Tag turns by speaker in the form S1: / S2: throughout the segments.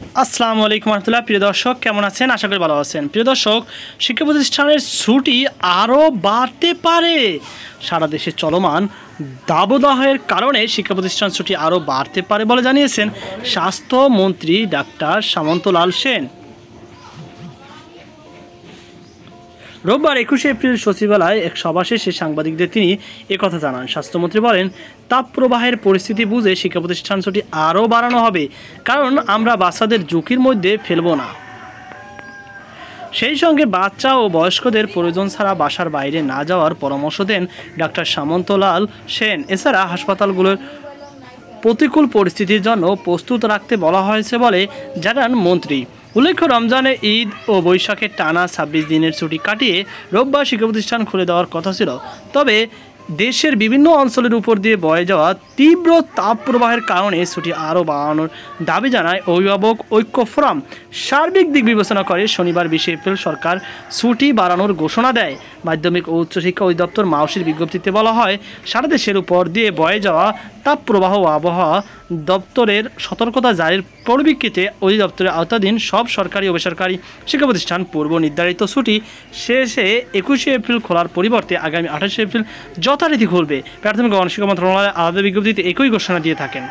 S1: আসসালামু আলাইকুম রহমতুল্লাহ। প্রিয় দর্শক, কেমন আছেন? আশা করি ভালো আছেন। প্রিয় দর্শক, শিক্ষা প্রতিষ্ঠানের ছুটি আরও বাড়তে পারে। সারা দেশে চলমান দাবদাহের কারণে শিক্ষা প্রতিষ্ঠান ছুটি আরও বাড়তে পারে বলে জানিয়েছেন স্বাস্থ্যমন্ত্রী ডাক্তার সামন্তলাল সেন। রোববার 21 এপ্রিল সচিবালয়ে এক সভা শেষে সাংবাদিকদের তিনি একথা জানান। স্বাস্থ্যমন্ত্রী বলেন, তাপপ্রবাহের পরিস্থিতি বুঝে শিক্ষা প্রতিষ্ঠান ছুটি আরও বাড়ানো হবে, কারণ আমরা বাচ্চাদের ঝুঁকির মধ্যে ফেলব না। সেই সঙ্গে বাচ্চা ও বয়স্কদের প্রয়োজন ছাড়া বাসার বাইরে না যাওয়ার পরামর্শ দেন ডাক্তার সামন্তলাল সেন। এছাড়া হাসপাতালগুলোর প্রতিকূল পরিস্থিতির জন্য প্রস্তুত রাখতে বলা হয়েছে বলে জানান মন্ত্রী। উল্লেখ্য, রমজানে ঈদ ও বৈশাখের টানা 26 দিনের ছুটি কাটিয়ে রোববার শিক্ষা প্রতিষ্ঠান খুলে দেওয়ার কথা ছিল। তবে দেশের বিভিন্ন অঞ্চলের উপর দিয়ে বয়ে যাওয়া তীব্র তাপপ্রবাহের কারণে ছুটি আরও বাড়ানোর দাবি জানায় অভিভাবক ঐক্য ফোরাম। সার্বিক দিক বিবেচনা করে শনিবার 20 এপ্রিল সরকার ছুটি বাড়ানোর ঘোষণা দেয়। মাধ্যমিক ও উচ্চশিক্ষা অধিদপ্তর মাউসির বিজ্ঞপ্তিতে বলা হয়, সারা দেশের উপর দিয়ে বয়ে যাওয়া তাপপ্রবাহ ও আবহাওয়া দপ্তরের সতর্কতা জারির পরিপ্রেক্ষিতে অধিদপ্তরের আওতাধীন সব সরকারি ও বেসরকারি শিক্ষা প্রতিষ্ঠান পূর্ব নির্ধারিত ছুটি শেষে 21 এপ্রিল খোলার পরিবর্তে আগামী 28 এপ্রিল যথারীতি খুলবে। প্রাথমিক ও গণশিক্ষা মন্ত্রণালয় আলাদা বিজ্ঞপ্তিতে একই ঘোষণা দিয়ে থাকেন।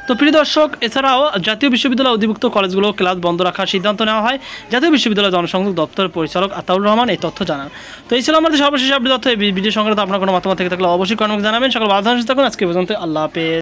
S1: তো প্রিয় দর্শক, এছাড়াও জাতীয় বিশ্ববিদ্যালয় অধিভুক্ত কলেজগুলো ক্লাস বন্ধ রাখার সিদ্ধান্ত নেওয়া হয়। জাতীয় বিশ্ববিদ্যালয় জনসংযোগ দপ্তর পরিচালক আতাউর রহমান এই তথ্য জানান। তো এই ছিল আমাদের সর্বশেষ আপডেট তথ্য। এই ভিডিও সংক্রান্ত আপনার কোনো মতামত থেকে থাকলে অবশ্যই কমেন্ট জানাবেন। সকল ভালো থাকুন। আজকে পর্যন্ত, আল্লাহ হাফেজ।